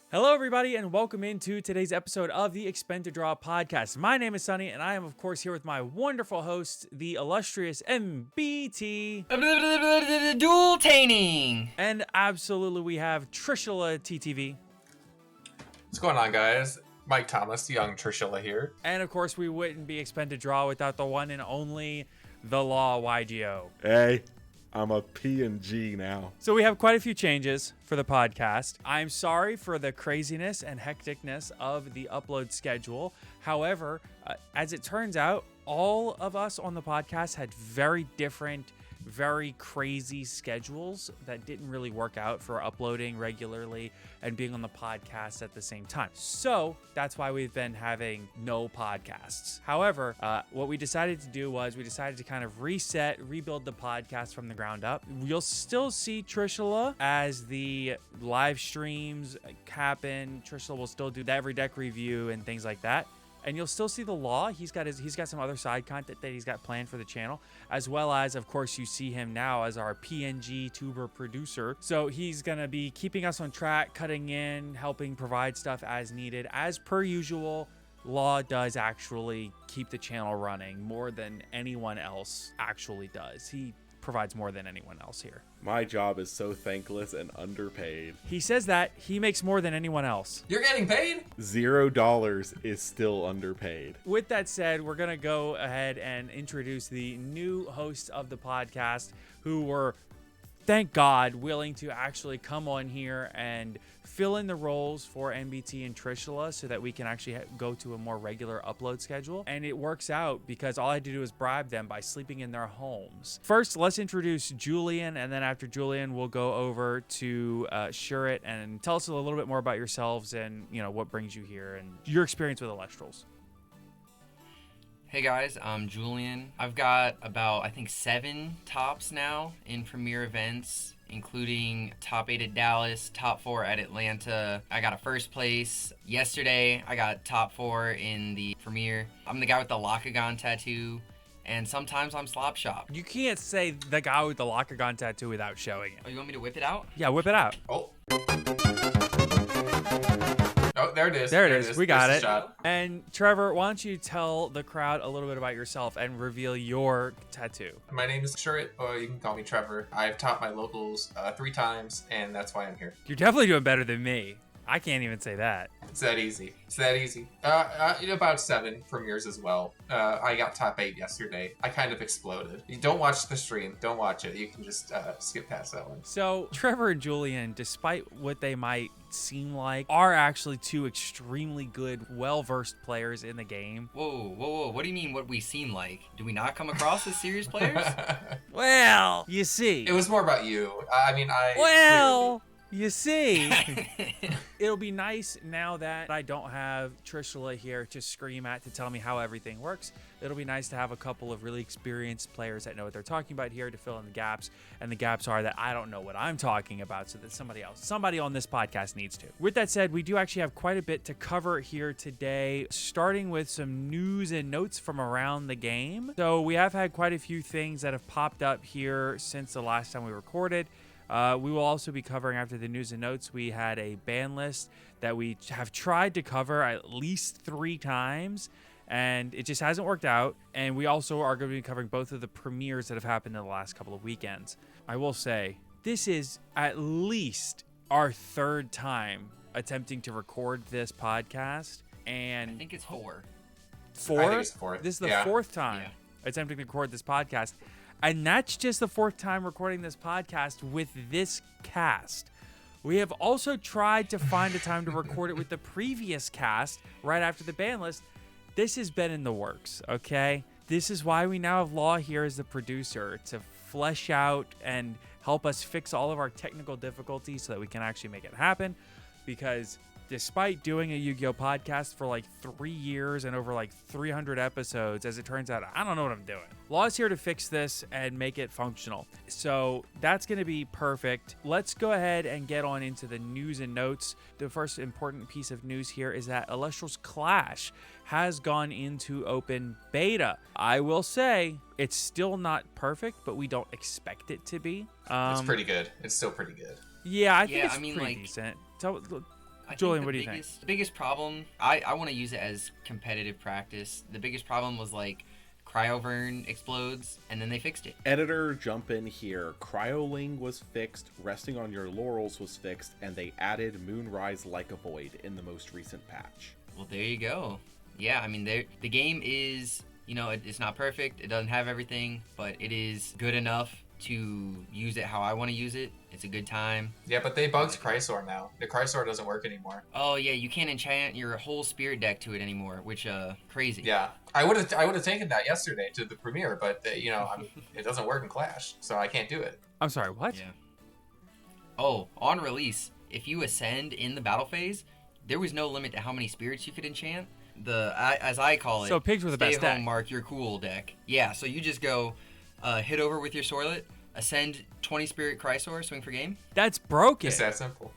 Hello, everybody, and welcome into today's episode of the Expend to Draw podcast. My name is Sunny, and I am, of course, here with my wonderful host, the illustrious MBT. Dual-taining! And absolutely, we have Trishula TTV. What's going on, guys? Mike Thomas, young Trishula here. And, of course, we wouldn't be Expend to Draw without the one and only The Law YGO. Hey, I'm a P&G now. So we have quite a few changes for the podcast. I'm sorry for the craziness and hecticness of the upload schedule. However, as it turns out, all of us on the podcast had very different, very crazy schedules that didn't really work out for uploading regularly and being on the podcast at the same time. So that's why we've been having no podcasts. However, what we decided to do was we decided to kind of rebuild the podcast from the ground up. You'll still see Trishula as the live streams happen. Trishula will still do the every deck review and things like that. And you'll still see the Law. He's got some other side content that he's got planned for the channel, as well as, of course, you see him now as our PNG tuber producer. So he's gonna be keeping us on track, cutting in, helping provide stuff as needed. As per usual, Law does actually keep the channel running more than anyone else actually does. He provides more than anyone else here. My job is so thankless and underpaid. He says that he makes more than anyone else. You're getting paid? $0 is still underpaid. With that said, we're going to go ahead and introduce the new hosts of the podcast who were, thank God, willing to actually come on here and fill in the roles for MBT and Trishula so that we can actually go to a more regular upload schedule. And it works out because all I had to do is bribe them by sleeping in their homes. First, let's introduce Julian, and then after Julian, we'll go over to Shurit and tell us a little bit more about yourselves and, you know, what brings you here and your experience with Elestrals. Hey guys, I'm Julian. I've got about, I think, 7 tops now in Premier events, including top 8 at Dallas, top 4 at Atlanta. I got a first place. Yesterday, I got top 4 in the Premier. I'm the guy with the Lakagon tattoo, and sometimes I'm Slop Shop. You can't say the guy with the Lakagon tattoo without showing it. Oh, you want me to whip it out? Yeah, whip it out. Oh. Oh, there it is. There it is. We got There's it. the shot. And Trevor, why don't you tell the crowd a little bit about yourself and reveal your tattoo? My name is Shurit, or you can call me Trevor. I've taught my locals 3 times, and that's why I'm here. You're definitely doing better than me. I can't even say that. It's that easy. It's that easy. About 7 premieres as well. I got top 8 yesterday. I kind of exploded. You don't watch the stream. Don't watch it. You can just skip past that one. So Trevor and Julian, despite what they might seem like, are actually 2 extremely good, well-versed players in the game. Whoa. What do you mean what we seem like? Do we not come across as serious players? Well, you see. It was more about you. You see, it'll be nice now that I don't have Trishula here to scream at to tell me how everything works. It'll be nice to have a couple of really experienced players that know what they're talking about here to fill in the gaps. And the gaps are that I don't know what I'm talking about, so that somebody on this podcast needs to. With that said, we do actually have quite a bit to cover here today, starting with some news and notes from around the game. So we have had quite a few things that have popped up here since the last time we recorded. We will also be covering, after the news and notes, we had a ban list that we have tried to cover at least 3 times, and it just hasn't worked out. And we also are going to be covering both of the premieres that have happened in the last couple of weekends. I will say, this is at least our 3rd time attempting to record this podcast. And I think it's 4. 4? I think it's 4th. This is the 4th time attempting to record this podcast. And that's just the 4th time recording this podcast with this cast. We have also tried to find a time to record it with the previous cast right after the ban list. This has been in the works, okay? This is why we now have Law here as the producer, to flesh out and help us fix all of our technical difficulties so that we can actually make it happen. Because despite doing a Yu-Gi-Oh podcast for like 3 years and over like 300 episodes, as it turns out, I don't know what I'm doing. Law's here to fix this and make it functional. So that's going to be perfect. Let's go ahead and get on into the news and notes. The first important piece of news here is that Elestrals Clash has gone into open beta. I will say it's still not perfect, but we don't expect it to be. It's pretty good. It's still pretty good. Yeah, I think it's I mean, pretty like, decent. So, Julian, what do you think? The biggest problem, I want to use it as competitive practice. The biggest problem was like Cryovern explodes, and then they fixed it. Editor, jump in here. Cryoling was fixed, Resting on Your Laurels was fixed, and they added Moonrise Like a Void in the most recent patch. Well, there you go. Yeah, I mean, the game is, it's not perfect. It doesn't have everything, but it is good enough to use it how I want to use it. It's a good time. Yeah, but they bugged Chrysor now. The Chrysor doesn't work anymore. Oh yeah, you can't enchant your whole spirit deck to it anymore, which crazy. Yeah, I would have taken that yesterday to the premiere, but it doesn't work in Clash, so I can't do it. I'm sorry, what? Yeah. Oh, on release, if you ascend in the battle phase, there was no limit to how many spirits you could enchant. As I call it, So pigs were the best stay home, deck. Mark, your cool deck. Yeah, so you just go hit over with your Soilet, ascend 20 spirit Chrysor, swing for game. That's broken. It's that simple.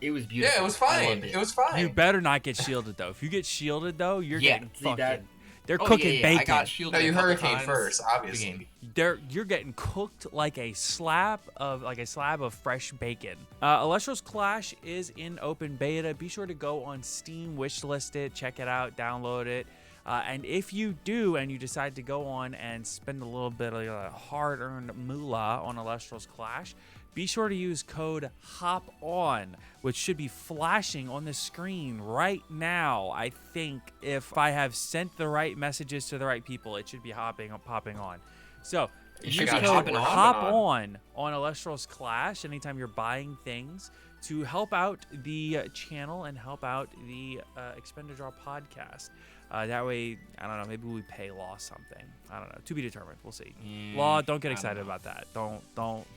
It was beautiful. Yeah, it was I fine. loved It was fine. You better not get shielded though. If you get shielded though, you're getting see fucking. that? They're Oh, cooking yeah, I bacon. got shielded. No, you a couple hurricane times first, the obviously. game. You're getting cooked like a slab of fresh bacon. Elestrals Clash is in open beta. Be sure to go on Steam, wishlist it, check it out, download it. And if you do, and you decide to go on and spend a little bit of hard-earned moolah on Elestrals Clash, be sure to use code HOPON, which should be flashing on the screen right now. I think if I have sent the right messages to the right people, it should be popping on. So use should be code hopping on. on Elestrals Clash anytime you're buying things to help out the channel and help out the Expend podcast. That way, I don't know, maybe we pay Law something. I don't know. To be determined. We'll see. Law, don't get excited about that. Don't.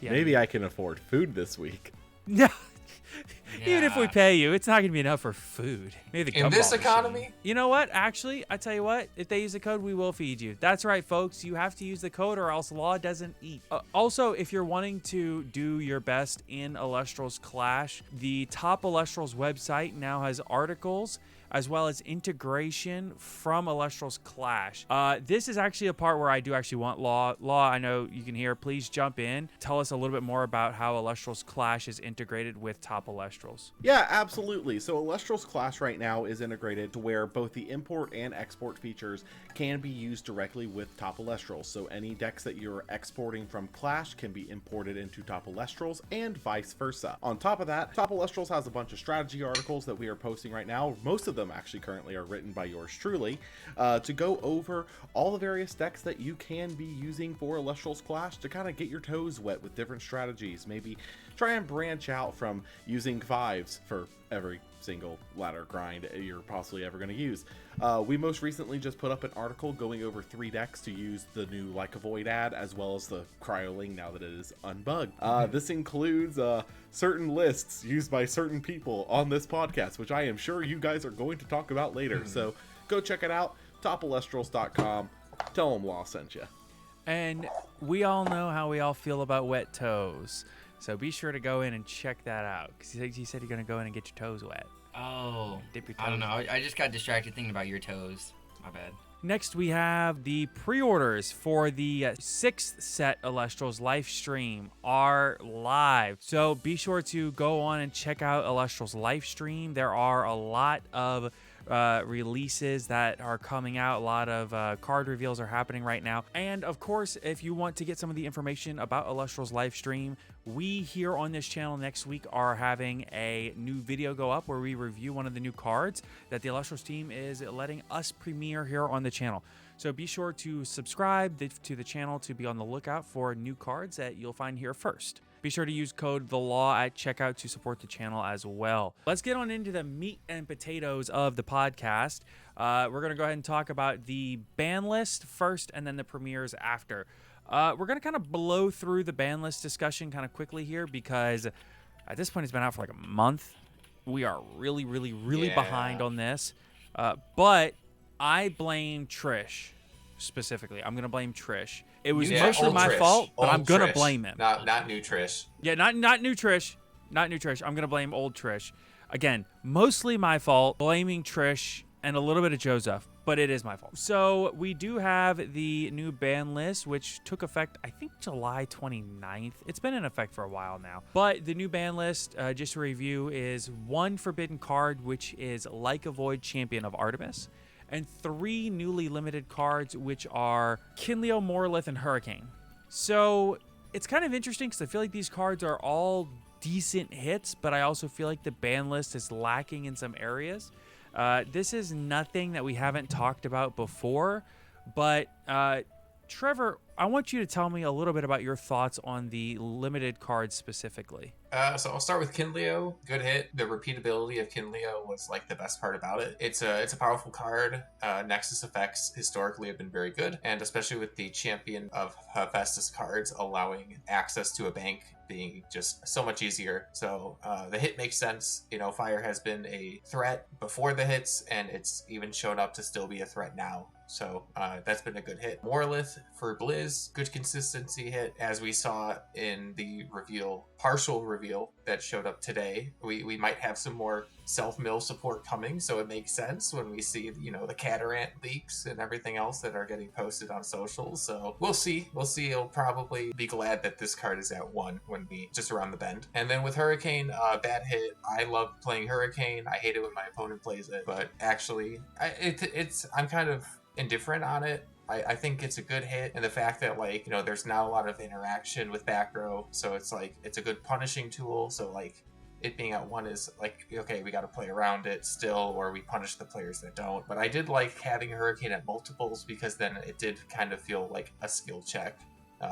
Yeah. Maybe I can afford food this week. No. Even if we Yeah. pay you, it's not going to be enough for food. Maybe the In this gumball machine. economy? You know what? Actually, I tell you what. If they use the code, we will feed you. That's right, folks. You have to use the code or else Law doesn't eat. Also, if you're wanting to do your best in Elestrals Clash, the Top Elestrals website now has articles as well as integration from Elestrals Clash. This is actually a part where I do actually want Law. Law, I know you can hear. Please jump in. Tell us a little bit more about how Elestrals Clash is integrated with Top Elestrals. Yeah, absolutely. So Elestrals Clash right now is integrated to where both the import and export features can be used directly with Top Elestrals. So any decks that you're exporting from Clash can be imported into Top Elestrals and vice versa. On top of that, Top Elestrals has a bunch of strategy articles that we are posting right now. Most of them actually currently are written by yours truly, to go over all the various decks that you can be using for Elestrals Clash to kind of get your toes wet with different strategies. Maybe try and branch out from using 5s for every single ladder grind you're possibly ever going to use. We most recently just put up an article going over 3 decks to use the new Like a Void ad, as well as the Cryoling now that it is unbugged. This includes certain lists used by certain people on this podcast, which I am sure you guys are going to talk about later. So go check it out, topelestrals.com. Tell them Law sent you. And we all know how we all feel about wet toes. So be sure to go in and check that out. Because he said you're going to go in and get your toes wet. Oh, Dip your I don't toes. know. I just got distracted thinking about your toes. My bad. Next, we have the pre-orders for the 6th set Elestrals live stream are live. So be sure to go on and check out Elestrals live stream. There are a lot of releases that are coming out. A lot of card reveals are happening right now. And of course, if you want to get some of the information about Elestrals live stream, we here on this channel next week are having a new video go up where we review one of the new cards that the Elestrals team is letting us premiere here on the channel. So be sure to subscribe to the channel to be on the lookout for new cards that you'll find here first. Be sure to use code THELAW at checkout to support the channel as well. Let's get on into the meat and potatoes of the podcast. We're going to go ahead and talk about the ban list first and then the premieres after. We're going to kind of blow through the ban list discussion kind of quickly here because at this point it's been out for like a month. We are really behind on this. But I blame Trish specifically. I'm going to blame Trish. It was mostly old my Trish. fault, but Old I'm going to Trish. blame him. Not new Trish. Yeah, not new Trish. Not new Trish. I'm going to blame old Trish. Again, mostly my fault, blaming Trish and a little bit of Joseph. but it is my fault. So we do have the new ban list, which took effect, I think, July 29th. It's been in effect for a while now. But the new ban list, just to review, is 1 forbidden card, which is Like a Void, Champion of Artemis, and 3 newly limited cards, which are Kinleo, Morlith, and Hurricane. So it's kind of interesting because I feel like these cards are all decent hits, but I also feel like the ban list is lacking in some areas. This is nothing that we haven't talked about before, but Trevor, I want you to tell me a little bit about your thoughts on the limited cards specifically. So I'll start with Kinleo. Good hit. The repeatability of Kinleo was like the best part about it. It's a powerful card. Nexus effects historically have been very good, and especially with the Champion of Hephaestus cards allowing access to a bank being just so much easier. So the hit makes sense. You know, fire has been a threat before the hits, and it's even shown up to still be a threat now. So that's been a good hit. Morlith for Blizz, good consistency hit, as we saw in the partial reveal that showed up today. We might have some more self-mill support coming, so it makes sense when we see, you know, the Catarant leaks and everything else that are getting posted on socials. So we'll see. He'll probably be glad that this card is at 1 when we just around the bend. And then with Hurricane, bad hit. I love playing Hurricane. I hate it when my opponent plays it, but actually, I'm kind of indifferent on it. I think it's a good hit, and the fact that, like, you know, there's not a lot of interaction with back row, so it's like it's a good punishing tool. So like it being at 1 is like, okay, we got to play around it still, or we punish the players that don't. But I did like having Hurricane at multiples, because then it did kind of feel like a skill check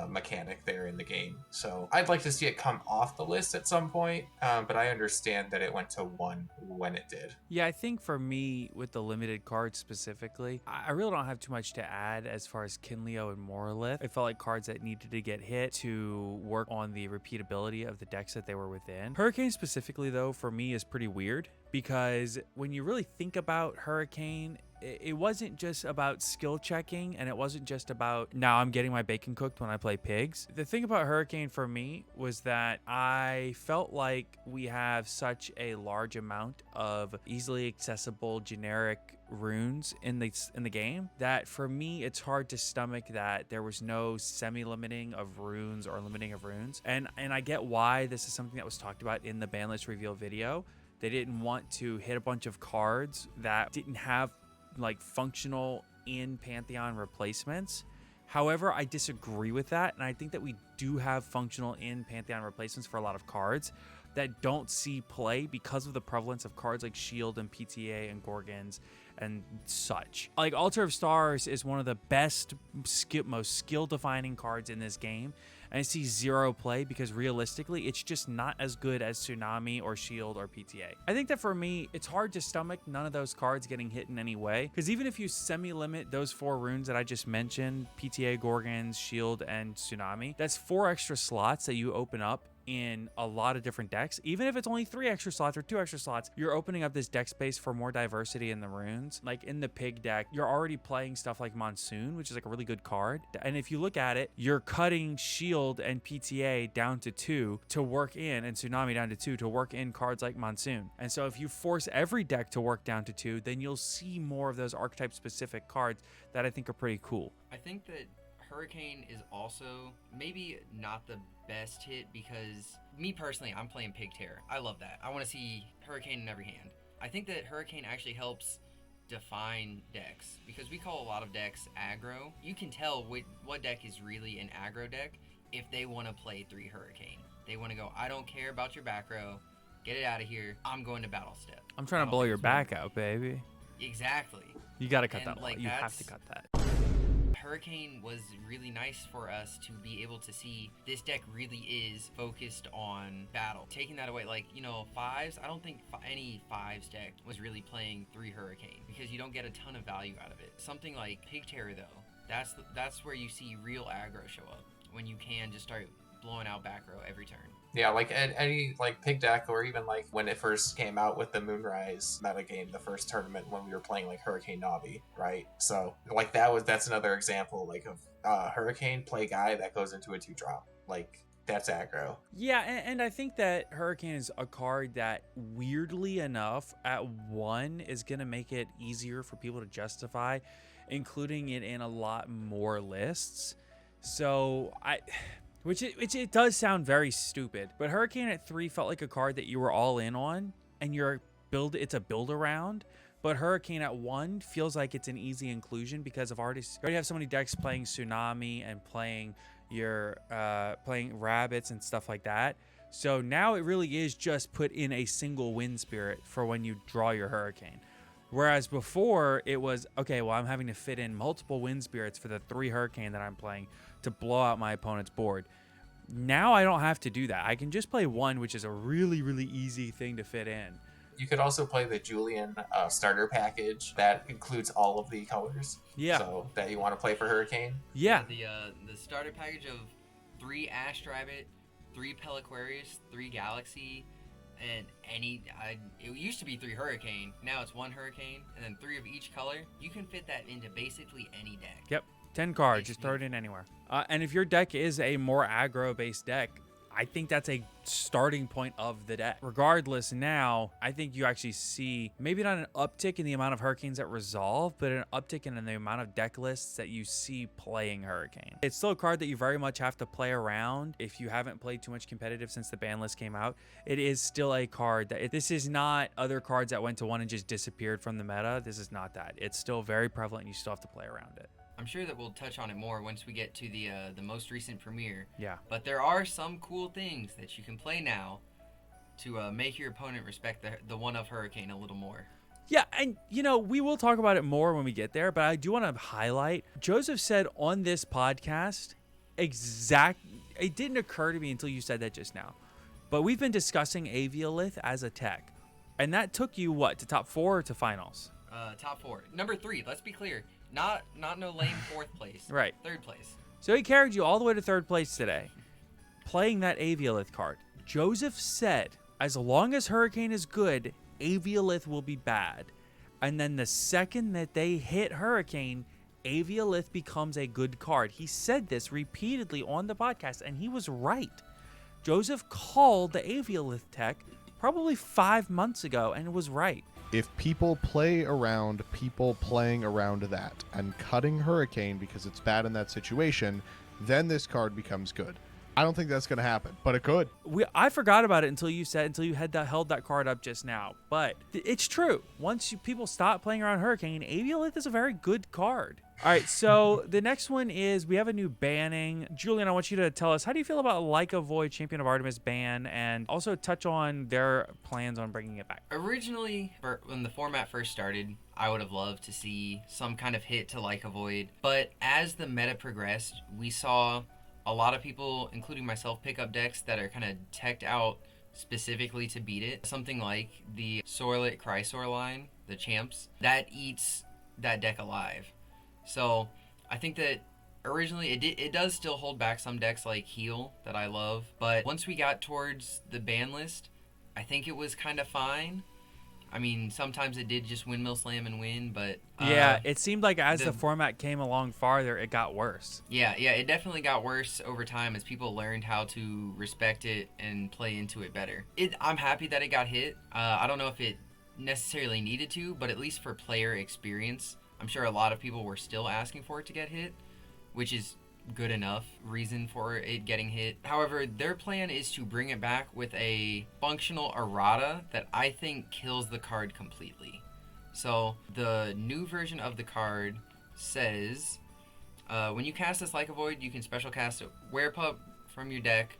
mechanic there in the game. So I'd like to see it come off the list at some point, but I understand that it went to 1 when it did. Yeah, I think for me, with the limited cards specifically, I really don't have too much to add as far as Kinleo and Morlith. I felt like cards that needed to get hit to work on the repeatability of the decks that they were within. Hurricane specifically, though, for me is pretty weird, because when you really think about Hurricane, it wasn't just about skill checking, and it wasn't just about, now I'm getting my bacon cooked when I play pigs. The thing about Hurricane for me was that I felt like we have such a large amount of easily accessible generic runes in the game that for me it's hard to stomach that there was no semi-limiting of runes or limiting of runes. And I get why this is something that was talked about in the ban list reveal video. They didn't want to hit a bunch of cards that didn't have like functional in Pantheon replacements. However, I disagree with that, and I think that we do have functional in Pantheon replacements for a lot of cards that don't see play because of the prevalence of cards like Shield and PTA and Gorgons and such. Like Altar of Stars is one of the best, most skill-defining cards in this game, and I see 0 play because realistically, it's just not as good as Tsunami or Shield or PTA. I think that for me, it's hard to stomach none of those cards getting hit in any way, because even if you semi-limit those 4 runes that I just mentioned, PTA, Gorgons, Shield, and Tsunami, that's 4 extra slots that you open up in a lot of different decks. Even if it's only 3 extra slots or 2 extra slots, you're opening up this deck space for more diversity in the runes. Like in the pig deck, you're already playing stuff like Monsoon, which is like a really good card. And if you look at it, you're cutting Shield and PTA down to 2 to work in, and Tsunami down to 2 to work in cards like Monsoon. And so if you force every deck to work down to 2, then you'll see more of those archetype specific cards that I think are pretty cool. I think that Hurricane is also maybe not the best hit, because me personally, I'm playing Pig Terror. I love that. I want to see Hurricane in every hand. I think that Hurricane actually helps define decks, because we call a lot of decks aggro. You can tell what deck is really an aggro deck if they want to play 3 Hurricane. They want to go, I don't care about your back row, get it out of here, I'm going to battle step. I'm trying to blow your back out, baby. Exactly. You got to cut that like, you have to cut that. Hurricane was really nice for us to be able to see this deck really is focused on battle. Taking that away, like, you know, 5s, I don't think any 5s deck was really playing 3 Hurricane, because you don't get a ton of value out of it. Something like Pig Terror, though, that's where you see real aggro show up, when you can just start blowing out back row every turn. Yeah, like any like pig deck, or even like when it first came out with the Moonrise metagame, the first tournament when we were playing like Hurricane Navi, right? So like that's another example like of Hurricane play guy that goes into a 2-drop. Like that's aggro. Yeah, and I think that Hurricane is a card that, weirdly enough, at 1 is going to make it easier for people to justify including it in a lot more lists. So which it does sound very stupid, but Hurricane at 3 felt like a card that you were all in on, and it's a build around. But Hurricane at 1 feels like it's an easy inclusion because you already have so many decks playing Tsunami and playing playing Rabbits and stuff like that. So now it really is just put in a single Wind Spirit for when you draw your Hurricane. Whereas before it was, okay, well, I'm having to fit in multiple Wind Spirits for the 3 Hurricane that I'm playing to blow out my opponent's board. Now I don't have to do that. I can just play 1, which is a really, really easy thing to fit in. You could also play the Julian starter package that includes all of the colors. Yeah. So that you want to play for Hurricane. Yeah. The starter package of 3 Ash Rabbit, 3 Peliquarius, 3 Galaxy, and it used to be 3 Hurricane. Now it's 1 Hurricane, and then 3 of each color. You can fit that into basically any deck. Yep. 10 cards. Just throw it in anywhere. And if your deck is a more aggro-based deck, I think that's a starting point of the deck. Regardless, now, I think you actually see maybe not an uptick in the amount of Hurricanes that resolve, but an uptick in the amount of deck lists that you see playing Hurricane. It's still a card that you very much have to play around if you haven't played too much competitive since the ban list came out. It is still a card that, this is not other cards that went to 1 and just disappeared from the meta. This is not that. It's still very prevalent and you still have to play around it. I'm sure that we'll touch on it more once we get to the most recent premiere. Yeah. But there are some cool things that you can play now to make your opponent respect the one of Hurricane a little more. Yeah, and we will talk about it more when we get there, but I do want to highlight, Joseph said on this podcast, it didn't occur to me until you said that just now, but we've been discussing Aviolith as a tech, and that took you, what, to top 4 or to finals? Top 4. Number 3, let's be clear. Not no lame 4th place. Right. 3rd place. So he carried you all the way to 3rd place today, playing that Aviolith card. Joseph said, as long as Hurricane is good, Aviolith will be bad. And then the second that they hit Hurricane, Aviolith becomes a good card. He said this repeatedly on the podcast, and he was right. Joseph called the Aviolith tech probably 5 months ago, and was right. If people play around people playing around that and cutting Hurricane because it's bad in that situation, then this card becomes good. I don't think that's going to happen, but it could. I forgot about it until you held that card up just now. But it's true. Once people stop playing around Hurricane, Aviolith is a very good card. All right, so the next one is we have a new banning. Julian, I want you to tell us, how do you feel about Like a Void Champion of Artemis ban, and also touch on their plans on bringing it back? Originally, when the format first started, I would have loved to see some kind of hit to Like a Void. But as the meta progressed, we saw a lot of people, including myself, pick up decks that are kind of teched out specifically to beat it. Something like the Sorlet Chrysor line, the champs, that eats that deck alive. So I think that originally it does still hold back some decks like Heal that I love, but once we got towards the ban list, I think it was kind of fine. I mean, sometimes it did just windmill slam and win, but yeah, it seemed like as the format came along farther, it got worse. Yeah, it definitely got worse over time as people learned how to respect it and play into it better. I'm happy that it got hit. I don't know if it necessarily needed to, but at least for player experience, I'm sure a lot of people were still asking for it to get hit, which is good enough reason for it getting hit. However, their plan is to bring it back with a functional errata that I think kills the card completely. So the new version of the card says, when you cast this Like a Void, you can special cast a Werepup from your deck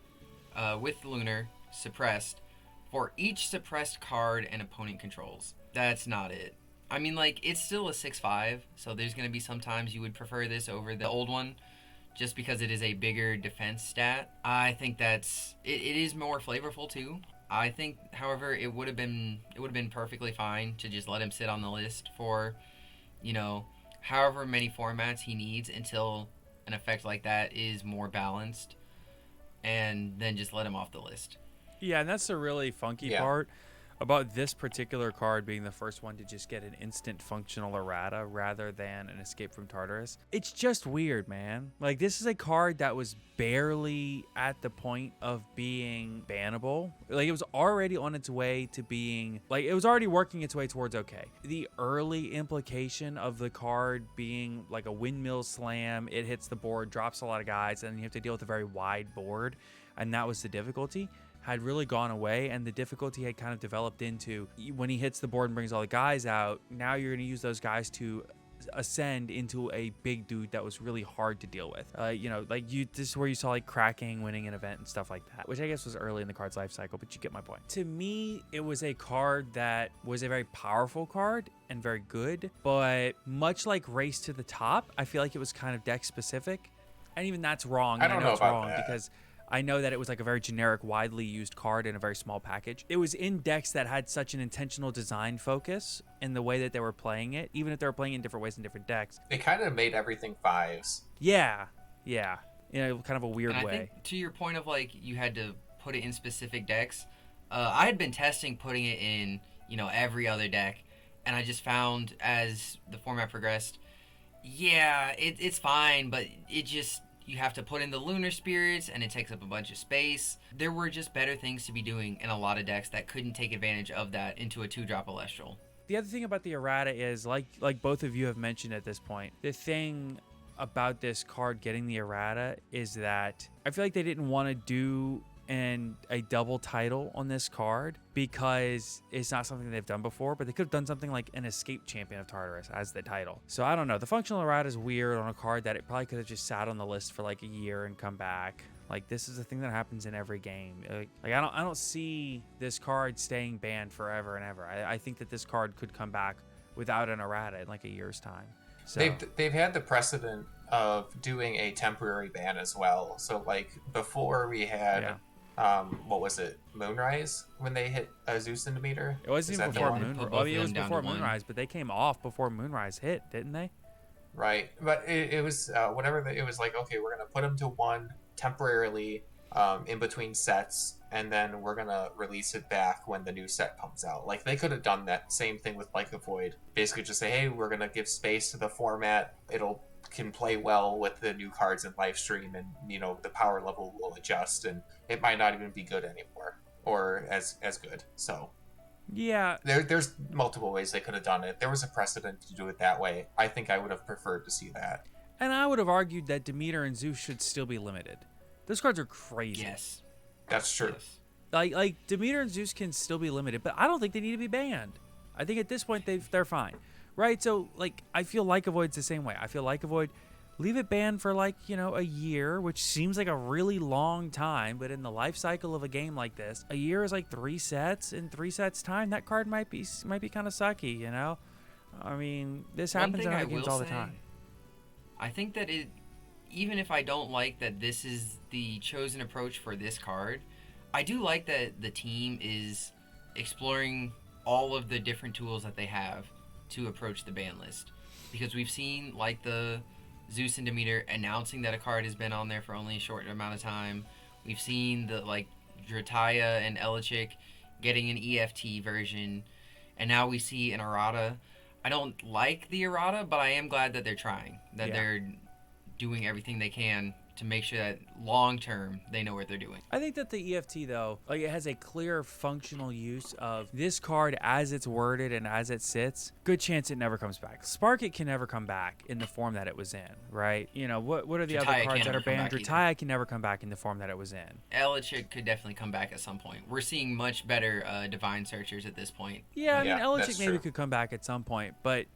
with Lunar suppressed for each suppressed card an opponent controls. That's not it. I mean, like, it's still a 6/5, so there's going to be some times you would prefer this over the old one, just because it is a bigger defense stat. I think it is more flavorful too. I think, however, it would have been perfectly fine to just let him sit on the list for, however many formats he needs until an effect like that is more balanced, and then just let him off the list. Yeah, and that's the really funky part. about this particular card being the first one to just get an instant functional errata rather than an escape from Tartarus. It's just weird, man. Like, this is a card that was barely at the point of being bannable. Like, it was already on its way to being, like, it was already working its way towards okay. The early implication of the card being like a windmill slam, it hits the board, drops a lot of guys, and then you have to deal with a very wide board, and that was the difficulty, had really gone away, and the difficulty had kind of developed into when he hits the board and brings all the guys out, now you're going to use those guys to ascend into a big dude that was really hard to deal with. This is where you saw like cracking, winning an event and stuff like that, which I guess was early in the card's life cycle, but you get my point. To me, it was a card that was a very powerful card and very good, but much like Race to the Top, I feel like it was kind of deck specific, and even that's wrong. I don't know it's about wrong that. because I know that it was like a very generic, widely used card in a very small package. It was in decks that had such an intentional design focus in the way that they were playing it, even if they were playing in different ways in different decks. They kind of made everything 5s. Yeah. In kind of a weird And I way. think to your point of like you had to put it in specific decks, I had been testing putting it in every other deck, and I just found as the format progressed, it's fine, but it just, you have to put in the Lunar Spirits, and it takes up a bunch of space. There were just better things to be doing in a lot of decks that couldn't take advantage of that into a 2-drop Elestral. The other thing about the errata is, like both of you have mentioned at this point, the thing about this card getting the errata is that I feel like they didn't want to do a double title on this card because it's not something they've done before, but they could have done something like an Escape Champion of Tartarus as the title. So I don't know. The functional errata is weird on a card that it probably could have just sat on the list for like a year and come back. Like, this is a thing that happens in every game. Like I don't see this card staying banned forever and ever. I think that this card could come back without an errata in like a year's time. So They've had the precedent of doing a temporary ban as well. So like before we had what was it, Moonrise, when they hit Zeus and Demeter? It wasn't even Is that the before one? Moonrise. Put Well, both it of was them down before to one. Moonrise, but they came off before Moonrise hit, didn't they? Right, but it was it was like, okay, we're gonna put them to 1 temporarily in between sets, and then we're gonna release it back when the new set comes out. Like, they could have done that same thing with Like a Void. Basically just say, hey, we're gonna give space to the format. Can play well with the new cards in live stream, and the power level will adjust, and it might not even be good anymore or as good. So Yeah. there's multiple ways they could have done it. There was a precedent to do it that way. I think I would have preferred to see that. And I would have argued that Demeter and Zeus should still be limited. Those cards are crazy. Yes. That's true. Yes. Like Demeter and Zeus can still be limited, but I don't think they need to be banned. I think at this point they're fine. Right? So like I feel Like a Void's the same way. I feel Like a Void, leave it banned for like, a year, which seems like a really long time, but in the life cycle of a game like this, a year is like 3 sets. In 3 sets time, that card might be kind of sucky, I mean, this happens in other games all the time. I think that even if I don't like that this is the chosen approach for this card, I do like that the team is exploring all of the different tools that they have to approach the ban list. Because we've seen, like, the Zeus and Demeter announcing that a card has been on there for only a short amount of time. We've seen the, like, Drataya and Elichik getting an EFT version. And now we see an errata. I don't like the errata, but I am glad that they're trying. That they're doing everything they can to make sure that long term they know what they're doing. I think that the EFT, though, like, it has a clear functional use of this card as it's worded and as it sits. Good chance it never comes back. Spark It can never come back in the form that it was in, right? What are the other Drataya cards can't that are ever come banned? back either. Drataya can never come back in the form that it was in. Elichik could definitely come back at some point. We're seeing much better Divine Searchers at this point. Yeah, I mean, Yeah, Elichik that's maybe true. could come back at some point, but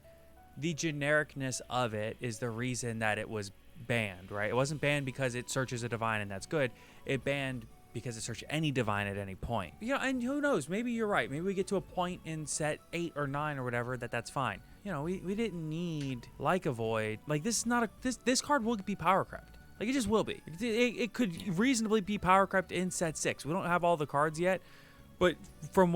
the genericness of it is the reason that it was banned, right? It wasn't banned because it searches a divine and that's good. It banned because it searched any divine at any point. And who knows? Maybe you're right. Maybe we get to a point in set 8 or 9 or whatever that's fine. We didn't need Like a Void. Like, this is not this card will be power crept. Like, it just will be. It could reasonably be power crept in set 6. We don't have all the cards yet, but from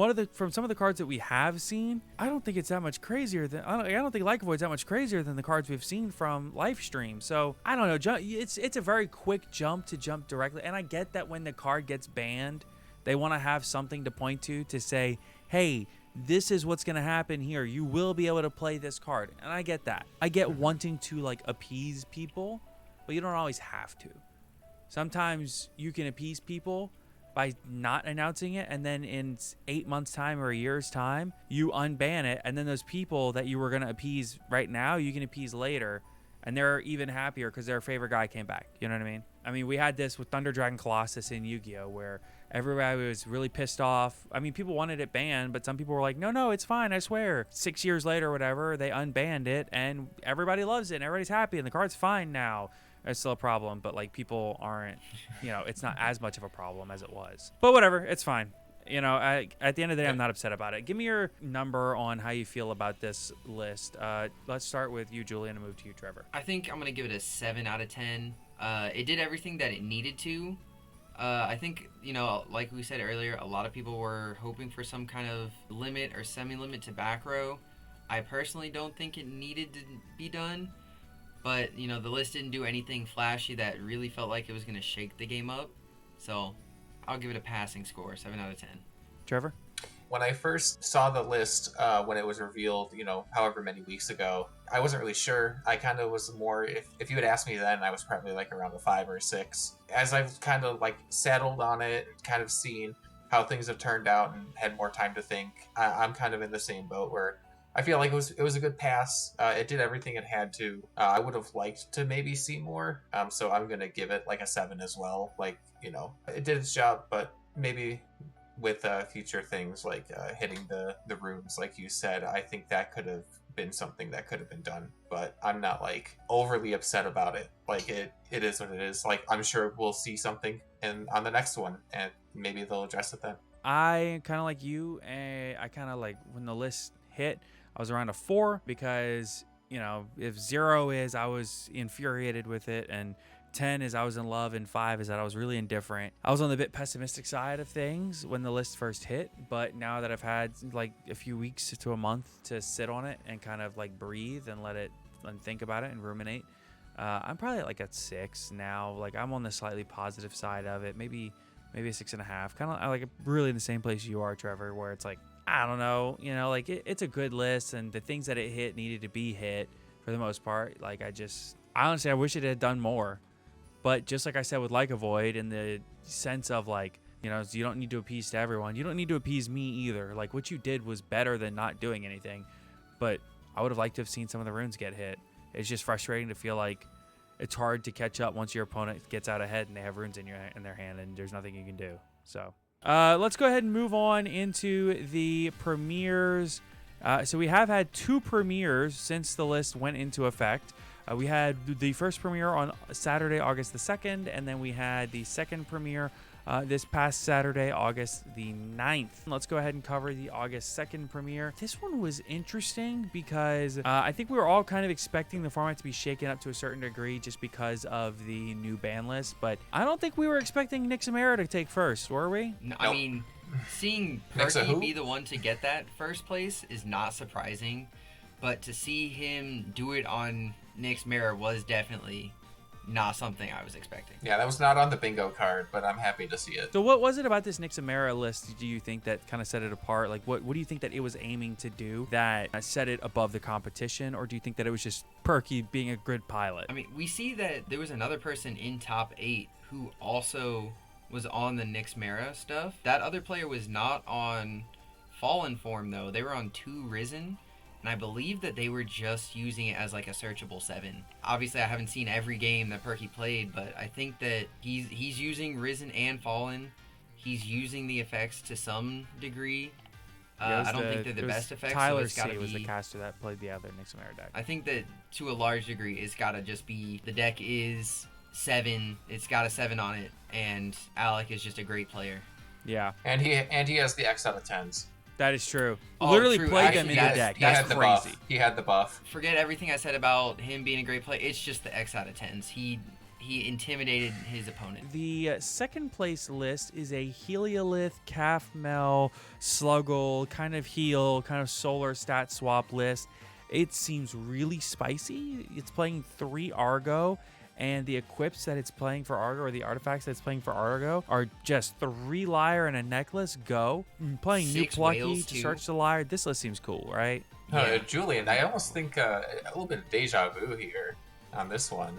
some of the cards that we have seen, I don't think it's that much crazier than I don't think Like a Void's that much crazier than the cards we've seen from live stream. So I don't know. It's a very quick jump directly, and I get that when the card gets banned, they want to have something to point to say, hey, this is what's going to happen here. You will be able to play this card. And I get that. I get wanting to like appease people, but you don't always have to. Sometimes you can appease people by not announcing it, and then in 8 months' time or a year's time, you unban it, and then those people that you were going to appease right now, you can appease later, and they're even happier because their favorite guy came back. You know what I mean? I mean, we had this with Thunder Dragon Colossus in Yu-Gi-Oh! Where everybody was really pissed off. I mean, people wanted it banned, but some people were like, no, it's fine, I swear. 6 years later or whatever, they unbanned it, and everybody loves it, and everybody's happy, and the card's fine now. It's still a problem, but like people aren't, it's not as much of a problem as it was. But whatever, it's fine. At the end of the day, I'm not upset about it. Give me your number on how you feel about this list. Let's start with you, Julian, and move to you, Trevor. I think I'm going to give it a 7 out of 10. It did everything that it needed to. I think, like we said earlier, a lot of people were hoping for some kind of limit or semi-limit to back row. I personally don't think it needed to be done. But, the list didn't do anything flashy that really felt like it was going to shake the game up. So, I'll give it a passing score, 7 out of 10. Trevor? When I first saw the list, when it was revealed, however many weeks ago, I wasn't really sure. I kind of was more, if you had asked me then, I was probably like around a 5 or 6. As I've kind of like settled on it, kind of seen how things have turned out and had more time to think, I'm kind of in the same boat where I feel like it was a good pass. It did everything it had to. I would have liked to maybe see more. So I'm going to give it like a 7 as well. Like, it did its job, but maybe with future things like hitting the rooms, like you said, I think that could have been something that could have been done. But I'm not like overly upset about it. Like it is what it is. Like I'm sure we'll see something on the next one and maybe they'll address it then. I kind of like you. I kind of like when the list hit, I was around a 4 because, if 0 is I was infuriated with it, and 10 is I was in love, and 5 is that I was really indifferent. I was on the bit pessimistic side of things when the list first hit, but now that I've had like a few weeks to a month to sit on it and kind of like breathe and let it and think about it and ruminate, I'm probably at like a 6 now. Like I'm on the slightly positive side of it, maybe a 6.5. Kind of like really in the same place you are, Trevor, where it's like, I don't know, like it's a good list, and the things that it hit needed to be hit for the most part. Like honestly, I wish it had done more. But just like I said with Like a Void, in the sense of like, you don't need to appease to everyone. You don't need to appease me either. Like what you did was better than not doing anything. But I would have liked to have seen some of the runes get hit. It's just frustrating to feel like it's hard to catch up once your opponent gets out ahead and they have runes in their hand and there's nothing you can do. So let's go ahead and move on into the premieres. So we have had 2 premieres since the list went into effect. We had the first premiere on Saturday, August the 2nd, and then we had the second premiere this past Saturday, August the 9th. Let's go ahead and cover the August 2nd premiere. This one was interesting because I think we were all kind of expecting the format to be shaken up to a certain degree just because of the new ban list, but I don't think we were expecting Nixamera to take first, were we? No, I mean, seeing Perky be the one to get that first place is not surprising, but to see him do it on Nixamera was definitely not something I was expecting. Yeah, that was not on the bingo card, but I'm happy to see it. So what was it about this Nixamera list do you think that kind of set it apart? Like what do you think that it was aiming to do that set it above the competition, or do you think that it was just Perky being a good pilot? I mean, we see that there was another person in top 8 who also was on the Nixamera stuff. That other player was not on Fallen form though. They were on 2 Risen. And I believe that they were just using it as like a searchable 7. Obviously, I haven't seen every game that Perky played, but I think that he's using Risen and Fallen. He's using the effects to some degree. I don't think they're the best effects. Tyler so C was the caster that played the other Nixamera deck. I think that to a large degree, it's got to just be the deck is 7. It's got a 7 on it, and Alec is just a great player. Yeah. And he has the X out of 10s. That is true. Oh, Literally true. played Actually, them in the deck. He had That's the crazy. buff. He had the buff. Forget everything I said about him being a great player. It's just the X out of 10s. He intimidated his opponent. The second place list is a Heliolith, Calf-Mel, Sluggle, kind of heal, kind of solar stat swap list. It seems really spicy. It's playing 3 Argo, and the equips that it's playing for Argo, or the artifacts that it's playing for Argo, are just 3 Lyre and a necklace. Go. Playing New 6 Plucky whales, to too. search the Lyre. This list seems cool, right? Yeah. Julian, I almost think a little bit of deja vu here on this one.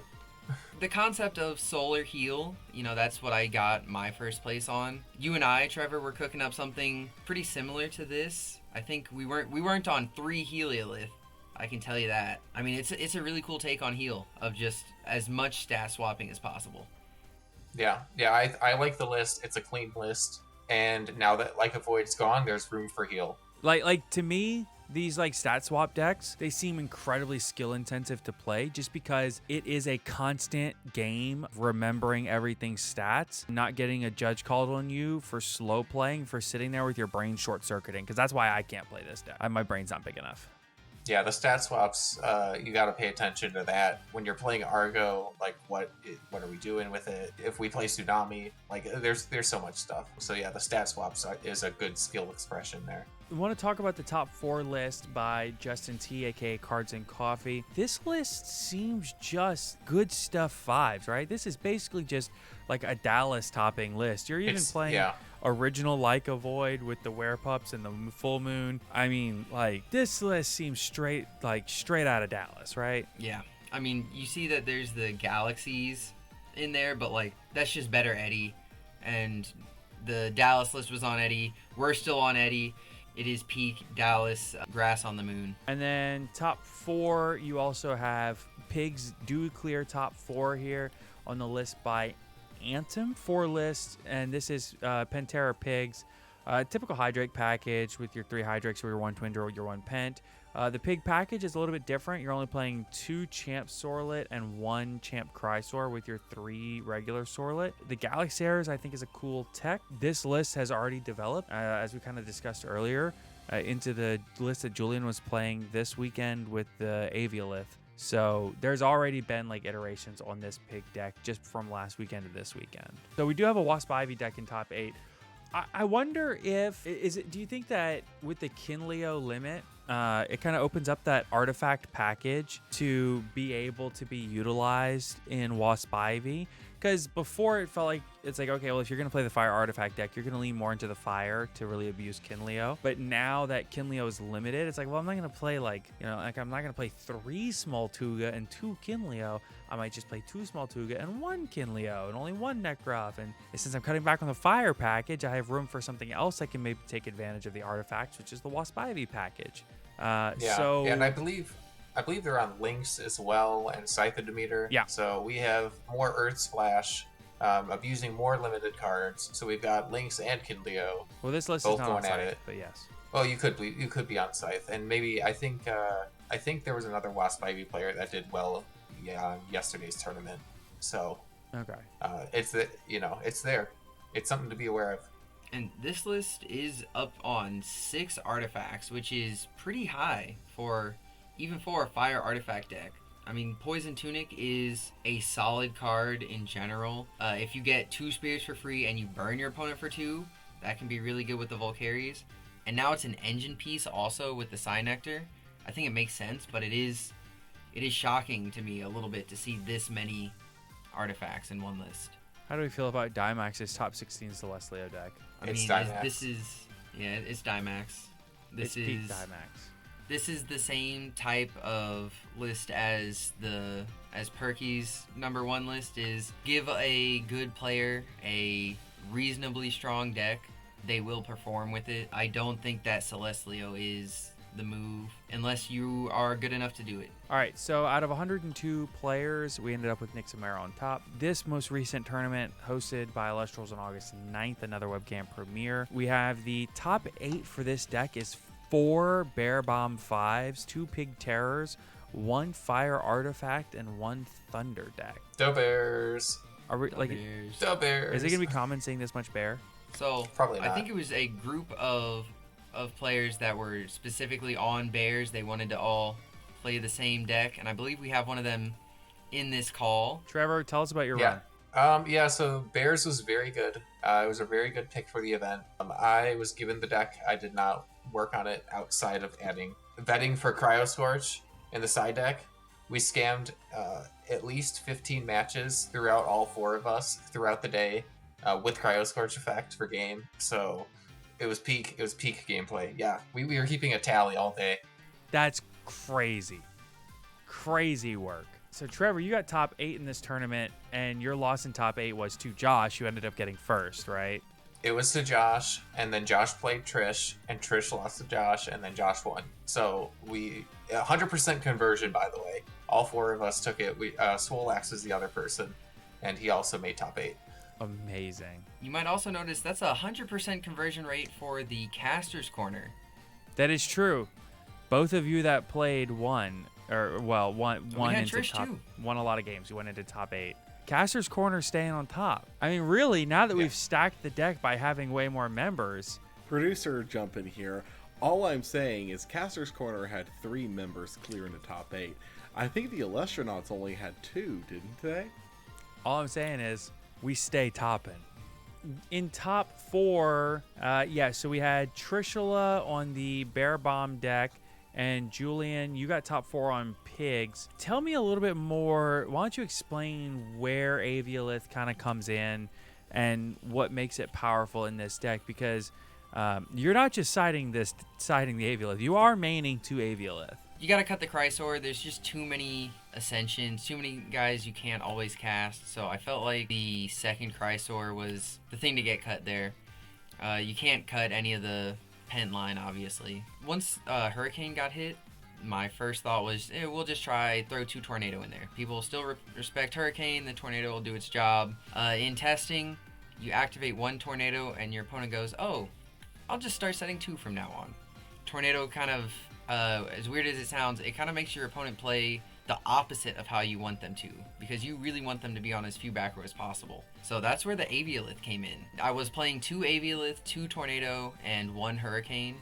The concept of solar heal, that's what I got my first place on. You and I, Trevor, were cooking up something pretty similar to this. I think we weren't on 3 Heliolith. I can tell you that. I mean, it's a really cool take on heal of just as much stat swapping as possible. Yeah, I like the list. It's a clean list, and now that Like a Void's gone, there's room for heal. Like to me, these like stat swap decks, they seem incredibly skill intensive to play just because it is a constant game of remembering everything's stats, not getting a judge called on you for slow playing, for sitting there with your brain short circuiting, because that's why I can't play this deck. My brain's not big enough. Yeah, the stat swaps, you got to pay attention to that. When you're playing Argo, like what are we doing with it? If we play Tsunami, like there's so much stuff. So yeah, the stat swaps is a good skill expression there. We want to talk about the top 4 list by Justin T, aka Cards and Coffee. This list seems just good stuff vibes, right? This is basically just like a Dallas topping list. You're even playing original Like a Void with the Werepups and the Full Moon. I mean, like, this list seems straight out of Dallas, right? Yeah. I mean, you see that there's the galaxies in there, but like that's just better Eddie. And the Dallas list was on Eddie. We're still on Eddie. It is peak Dallas grass on the moon. And then top 4, you also have Pigs do clear top 4 here on the list by Anthem. 4 lists, and this is Pantera Pigs. Typical Hydrake package with your 3 Hydrakes or your 1 Twindra, your 1 Pent. The Pig package is a little bit different. You're only playing 2 Champ Sorlet and 1 Champ Chrysor with your 3 regular Sorlet. The Galaxiers, I think, is a cool tech. This list has already developed, as we kind of discussed earlier, into the list that Julian was playing this weekend with the Aviolith. So there's already been like iterations on this Pig deck just from last weekend to this weekend. So we do have a Wasp Ivy deck in top 8. I wonder if do you think that with the Kinleo limit, it kind of opens up that artifact package to be able to be utilized in Wasp Ivy? Because before it felt like it's like, okay, well, if you're going to play the fire artifact deck, you're going to lean more into the fire to really abuse Kinleo. But now that Kinleo is limited, it's like, well, I'm not going to play I'm not going to play 3 small Tuga and 2 Kinleo. I might just play 2 small Tuga and 1 Kinleo and only 1 Necroth. And since I'm cutting back on the fire package, I have room for something else that can maybe take advantage of the artifacts, which is the Wasp Ivy package. And I believe they're on Lynx as well and Scythodemeter. Yeah. So we have more Earth Splash, abusing more limited cards. So we've got Lynx and Kinleo. Well, this list both is not going on at Scythe, it. but yes. Well, you could be on Scythe, and maybe I think there was another Wasp Ivy player that did well, on yesterday's tournament. So okay, it's there. It's something to be aware of. And this list is up on 6 artifacts, which is pretty high for a fire artifact deck. I mean, Poison Tunic is a solid card in general. If you get 2 spirits for free and you burn your opponent for 2, that can be really good with the Volcaries. And now it's an engine piece also with the Psynectar. I think it makes sense, but it is shocking to me a little bit to see this many artifacts in one list. How do we feel about Dimax's top 16 Celestleo deck? It's Dimax. It's Dimax. It's peak Dimax. This is the same type of list as Perky's number 1 list is. Give a good player a reasonably strong deck, they will perform with it. I don't think that Celestleo is the move unless you are good enough to do it. All right, so out of 102 players, we ended up with Nick Samara on top. This most recent tournament hosted by Elestrals on August 9th, another webcam premiere. We have the top 8 for this deck is 4 Bear Bomb 5s, 2 Pig Terrors, 1 Fire Artifact, and 1 Thunder deck. The Bears. Are we like? The Bears. Is it gonna be common seeing this much bear? So Probably not. I think it was a group of players that were specifically on Bears. They wanted to all play the same deck, and I believe we have one of them in this call. Trevor, tell us about your Yeah. run. So Bears was very good. It was a very good pick for the event. I was given the deck. I did not work on it outside of vetting for Cryoscorch in the side deck. We scammed at least 15 matches throughout all 4 of us throughout the day with Cryoscorch effect for game. So it was peak gameplay. Yeah, we were keeping a tally all day. That's crazy. Crazy work. So Trevor, you got top 8 in this tournament, and your loss in top 8 was to Josh, who ended up getting first, right? It was to Josh, and then Josh played Trish, and Trish lost to Josh, and then Josh won. So we 100% conversion, by the way. All 4 of us took it. We Swolax is the other person, and he also made top 8. Amazing. You might also notice that's a 100% conversion rate for the caster's corner. That is true. Both of you that played won, or well, won had into Trish top, too. won a lot of games. You went into top 8. Caster's Corner staying on top. I mean, really, now that we've stacked the deck by having way more members. Producer jump in here. All I'm saying is Caster's Corner had 3 members clear in the top 8. I think the Elestronauts only had 2, didn't they? All I'm saying is we stay topping. In top 4, so we had Trishula on the Bear Bomb deck, and Julian, you got top 4 on Pigs. Tell me a little bit more. Why don't you explain where Aviolith kind of comes in and what makes it powerful in this deck? Because you're not just citing the Aviolith. You are maining to Aviolith. You gotta cut the Chrysor. There's just too many Ascensions, too many guys you can't always cast. So I felt like the second Chrysor was the thing to get cut there. You can't cut any of the Pen line, obviously. Once Hurricane got hit, my first thought was, we'll just throw 2 Tornado in there. People still respect Hurricane, the Tornado will do its job. In testing, you activate 1 Tornado and your opponent goes, oh, I'll just start setting 2 from now on. Tornado kind of, as weird as it sounds, it kind of makes your opponent play the opposite of how you want them to, because you really want them to be on as few back row as possible. So that's where the Aviolith came in. I was playing 2 Aviolith, 2 Tornado, and 1 Hurricane.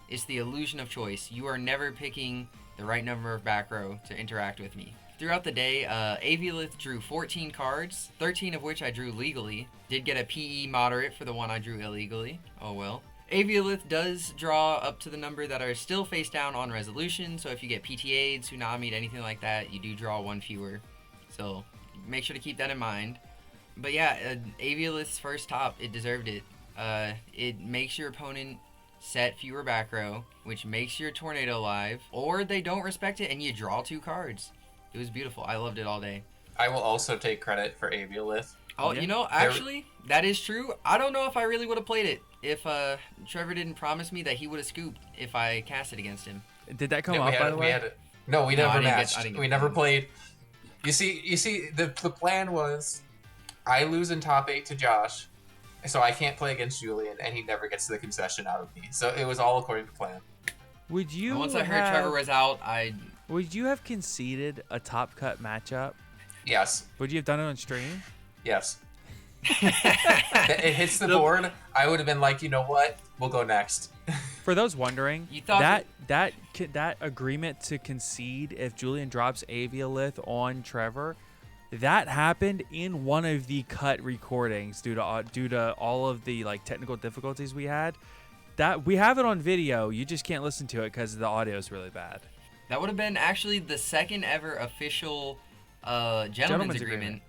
It's the illusion of choice. You are never picking the right number of back row to interact with me. Throughout the day, Aviolith drew 14 cards, 13 of which I drew legally. Did get a PE moderate for the one I drew illegally. Oh well. Aviolith does draw up to the number that are still face down on resolution, so if you get PTA'd, Tsunami'd, anything like that, you do draw 1 fewer. So make sure to keep that in mind. But yeah, Aviolith's first top, it deserved it. It makes your opponent set fewer back row, which makes your Tornado live, or they don't respect it and you draw 2 cards. It was beautiful. I loved it all day. I will also take credit for Aviolith. Oh, yeah. You know, actually, that is true. I don't know if I really would have played it if Trevor didn't promise me that he would have scooped if I cast it against him. Did that come up, by the way? We No, I never didn't matched. We never played. You see, the plan was I lose in top 8 to Josh, so I can't play against Julian, and he never gets the concession out of me. So it was all according to plan. Would you Once I heard Trevor was out, would you have conceded a top cut matchup? Yes. Would you have done it on stream? Yes. It hits the board. I would have been like, you know what? We'll go next. For those wondering, You thought that agreement to concede if Julian drops Aviolith on Trevor, that happened in one of the cut recordings due to all of the like technical difficulties we had. That we have it on video. You just can't listen to it because the audio is really bad. that would have been actually the second ever official gentleman's agreement.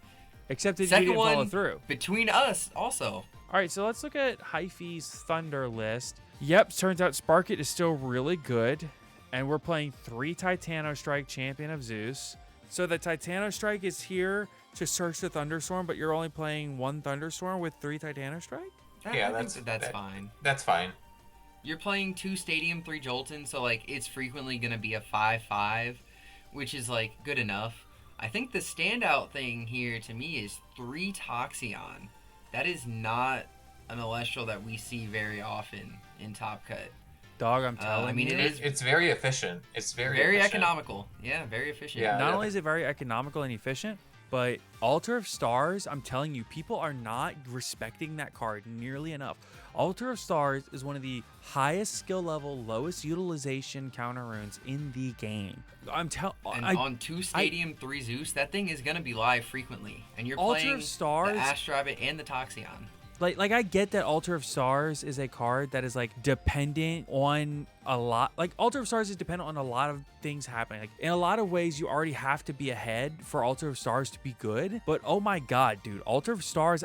Except that you Second didn't follow one through. between us also. All right, so let's look at Hyphy's Thunder list. Yep, turns out Sparkit is still really good. And we're playing 3 Titano Strike Champion of Zeus. So the Titano Strike is here to search the Thunderstorm, but you're only playing 1 Thunderstorm with 3 Titano Strike? Yeah, I think that's fine. That's fine. You're playing 2 Stadium, 3 Jolton, so like it's frequently gonna be a 5/5, which is like good enough. I think the standout thing here to me is 3 Toxeon. That is not an Elestral that we see very often in Top Cut. Dog, I'm telling I mean, you. it is It's very efficient. It's very efficient. economical. Yeah, very efficient. Yeah. Not only is it very economical and efficient, but Altar of Stars, I'm telling you, people are not respecting that card nearly enough. Altar of Stars is one of the highest skill level, lowest utilization counter runes in the game. And on 2 Stadium, 3 Zeus, that thing is going to be live frequently. And you're Altar playing of Stars, the Astrabbit and the Toxeon. Like I get that Altar of Stars is a card that is like dependent on a lot. Like Altar of Stars is dependent on a lot of things happening. Like in a lot of ways, you already have to be ahead for Altar of Stars to be good. But oh my god, dude, Altar of Stars,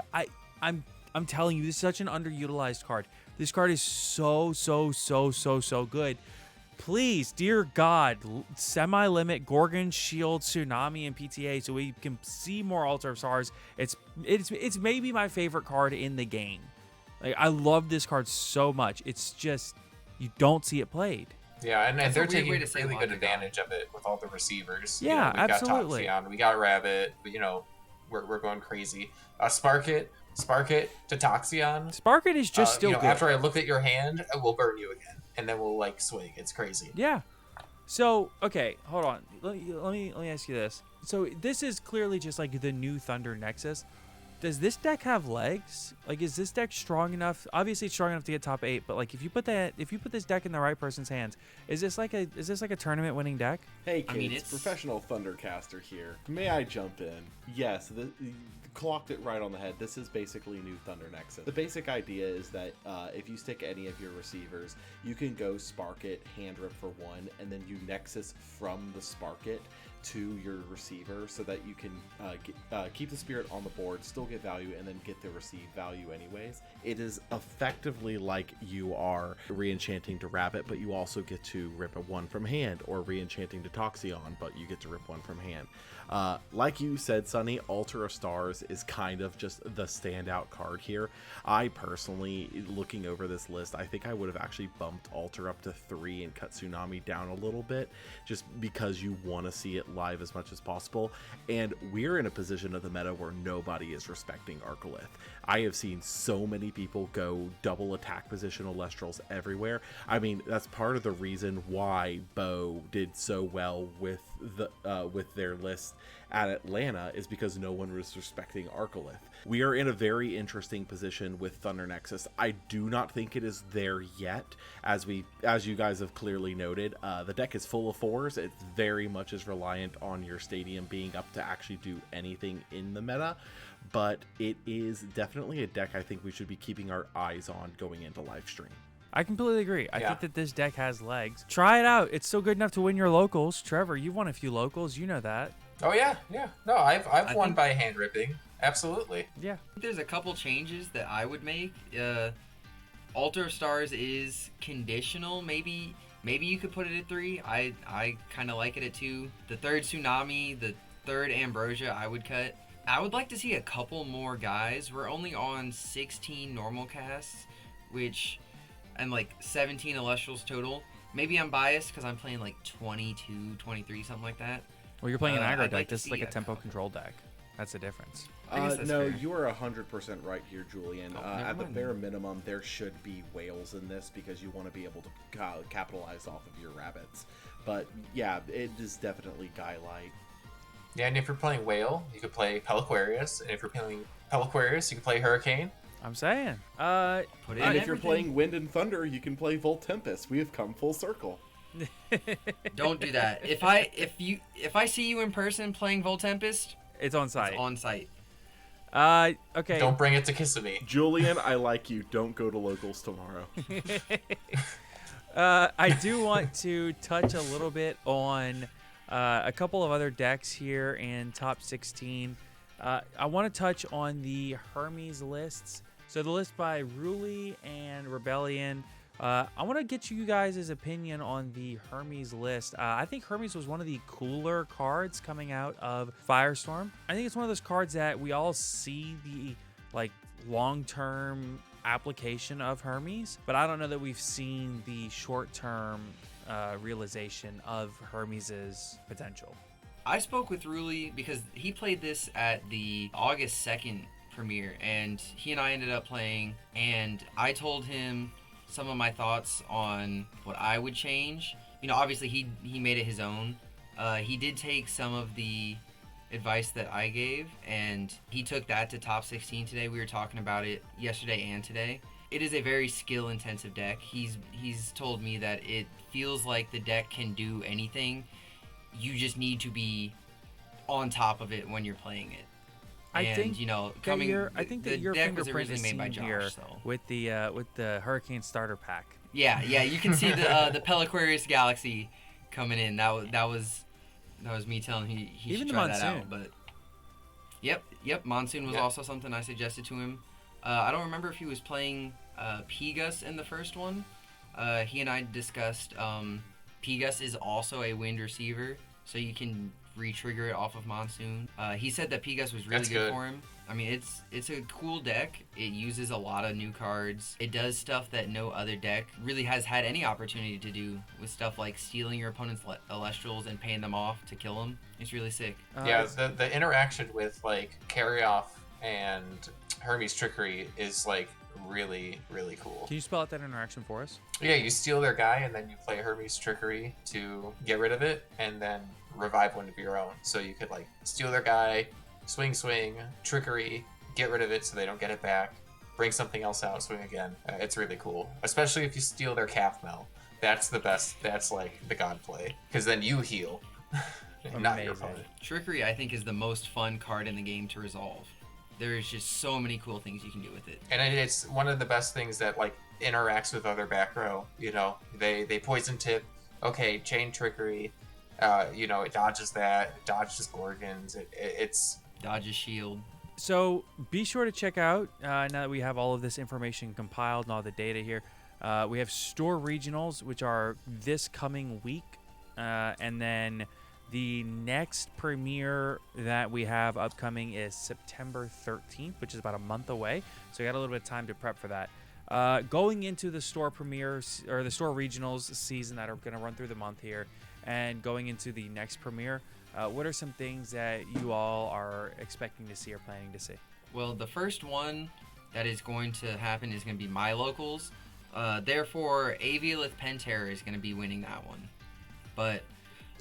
I'm telling you, this is such an underutilized card. This card is so good. Please, dear God, semi-limit Gorgon, Shield, Tsunami, and PTA so we can see more Altar of Stars. It's maybe my favorite card in the game. Like I love this card so much. It's just you don't see it played. Yeah, and they're taking way to say really good Logic advantage of it with all the receivers. Yeah, we absolutely. got Toxion, we got Rabbit, but, we're going crazy. Spark it to Toxion. Spark It is just still good. After I look at your hand, we'll burn you again, and then we'll like swing. It's crazy. Yeah. So okay, hold on. Let me ask you this. So this is clearly just like the new Thunder Nexus. Does this deck have legs? Like, is this deck strong enough? Obviously, it's strong enough to get top 8. But like, if you put this deck in the right person's hands, is this like a tournament winning deck? Hey kids, I mean, it's professional Thundercaster here. May I jump in? Yes, clocked it right on the head. This is basically new Thunder Nexus. The basic idea is that if you stick any of your receivers, you can go Spark It, Hand Rip for 1, and then you Nexus from the Spark It to your receiver so that you can keep the spirit on the board, still get value, and then get the received value anyways. It is effectively like you are re-enchanting to Rabbit, but you also get to rip a 1 from hand, or re-enchanting to Toxion, but you get to rip 1 from hand. Like you said, Sunny, Altar of Stars is kind of just the standout card here. I personally, looking over this list, I think I would have actually bumped Altar up to 3 and cut Tsunami down a little bit, just because you want to see it live as much as possible. And we're in a position of the meta where nobody is respecting Arcolith. I have seen so many people go double attack position Elestrals everywhere. I mean, that's part of the reason why Bo did so well with their list at Atlanta, is because no one was respecting Arcolith. We are in a very interesting position with Thunder Nexus. I do not think it is there yet, as you guys have clearly noted. The deck is full of 4s. It very much is reliant on your stadium being up to actually do anything in the meta, but it is definitely a deck I think we should be keeping our eyes on going into live stream. I completely agree. I think that this deck has legs. Try it out. It's still good enough to win your locals. Trevor, you've won a few locals. You know that. Oh yeah. No, I've won by hand ripping. Absolutely. Yeah. There's a couple changes that I would make. Altar of Stars is conditional. Maybe you could put it at 3. I kind of like it at 2. The 3rd Tsunami, the 3rd Ambrosia, I would cut. I would like to see a couple more guys. We're only on 16 normal casts, and like 17 Elestrals total. Maybe I'm biased because I'm playing like 22, 23, something like that. Well, you're playing an aggro I'd deck. like to This is like see a a tempo couple. control deck. That's the difference. I guess that's No, fair. you are 100% right here, Julian. Oh, never At the mind. bare minimum, there should be whales in this because you want to be able to capitalize off of your rabbits. But yeah, it is definitely guy-like. Yeah, and if you're playing Whale, you could play Peliquarius, and if you're playing Peliquarius, you can play Hurricane. I'm saying. Put in And if you're everything. playing Wind and Thunder, you can play Voltempest. We have come full circle. Don't do that. If I see you in person playing Voltempest, It's on site. it's on site. Okay. Don't bring it to Kissimmee. Julian, I like you. Don't go to locals tomorrow. I do want to touch a little bit on a couple of other decks here in top 16. I want to touch on the Hermes lists. So the list by Ruli and Rebellion. I want to get you guys' opinion on the Hermes list. I think Hermes was one of the cooler cards coming out of Firestorm. I think it's one of those cards that we all see the long-term application of Hermes, but I don't know that we've seen the short-term realization of Hermes's potential. I spoke with Ruli because he played this at the August 2nd premiere, and he and I ended up playing, and I told him some of my thoughts on what I would change. Obviously he made it his own. He did take some of the advice that I gave, and he took that to top 16 today. We were talking about it yesterday and today. It is a very skill intensive deck. He's told me that it feels like the deck can do anything. You just need to be on top of it when you're playing it. I and think you know, that coming, I think the that your deck was fingerprint originally is made by seen Josh. here So with the Hurricane starter pack. yeah, you can see the Peliquarius Galaxy coming in. That was me telling him he Even should the try that Monsoon. out. But yep, Monsoon was Yep. also something I suggested to him. I don't remember if he was playing Pigus in the first one. He and I discussed Pigus is also a wind receiver, so you can re-trigger it off of Monsoon. He said that Pigus was really That's good good. for him. I mean, it's a cool deck. It uses a lot of new cards. It does stuff that no other deck really has had any opportunity to do, with stuff like stealing your opponent's Elestrals and paying them off to kill them. It's really sick. Yeah, the interaction with like Carry Off and Hermes Trickery is like really, really cool. Can you spell out that interaction for us? Yeah, you steal their guy and then you play Hermes Trickery to get rid of it and then revive one of your own. So you could like steal their guy, swing, Trickery, get rid of it so they don't get it back, bring something else out, swing again. It's really cool. Especially if you steal their Calf Mel. That's the best. That's like the god play. Because then you heal. Not your Amazing. opponent. Trickery, I think, is the most fun card in the game to resolve. There's just so many cool things you can do with it. And it's one of the best things that like interacts with other back row. You know, they poison tip. Okay, chain Trickery. You know, it dodges that. It dodges Gorgons. It's Dodge's shield. So be sure to check out, now that we have all of this information compiled and all the data here, we have store regionals, which are this coming week. And then the next premiere that we have upcoming is September 13th, which is about a month away. So we got a little bit of time to prep for that. Going into the store premieres or the store regionals season that are going to run through the month here, and going into the next premiere, what are some things that you all are expecting to see or planning to see? Well, the first one that is going to happen is going to be my locals. Therefore, Aviolith Penterror is going to be winning that one. But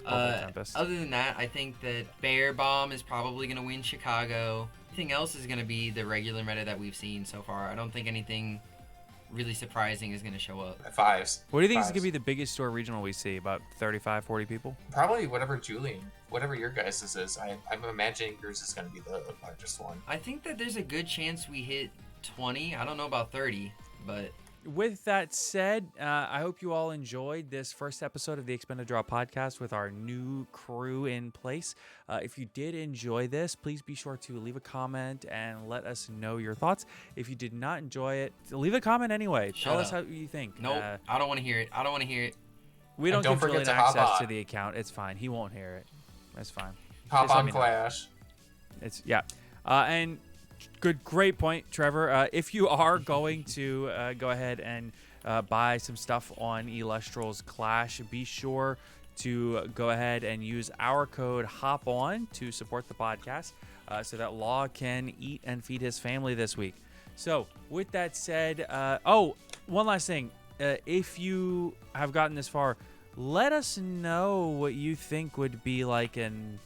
other than that, I think that Bear Bomb is probably going to win Chicago. Everything else is going to be the regular meta that we've seen so far. I don't think anything really surprising is going to show up. fives. What do you think is Fives. going to be the biggest store regional we see? About 35, 40 people? Probably whatever your guys' is. I'm imagining yours is going to be the largest one. I think that there's a good chance we hit 20. I don't know about 30, but With that said, I hope you all enjoyed this first episode of the Expend Draw podcast with our new crew in place. If you did enjoy this, please be sure to leave a comment and let us know your thoughts. If you did not enjoy it, leave a comment anyway. Tell us how you think. nope, I don't want to hear it. We don't don't give forget Julian to hop access on. to the account. It's fine. He won't hear it. That's fine. Hop Just let on me know. Clash. It's and great point, Trevor. If you are going to go ahead and buy some stuff on Elestrals Clash, be sure to go ahead and use our code HOPON to support the podcast, so that Law can eat and feed his family this week. So with that said, one last thing. If you have gotten this far, let us know what you think would be like an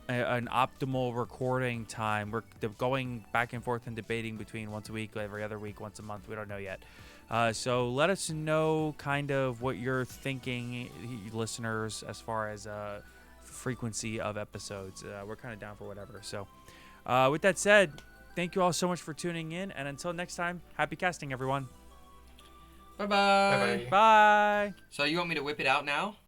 optimal recording time. We're going back and forth and debating between once a week, every other week, once a month. We don't know yet. So let us know kind of what you're thinking, listeners, as far as frequency of episodes. We're kind of down for whatever. So with that said, thank you all so much for tuning in. And until next time, happy casting, everyone. Bye-bye. Bye-bye. Bye. So you want me to whip it out now?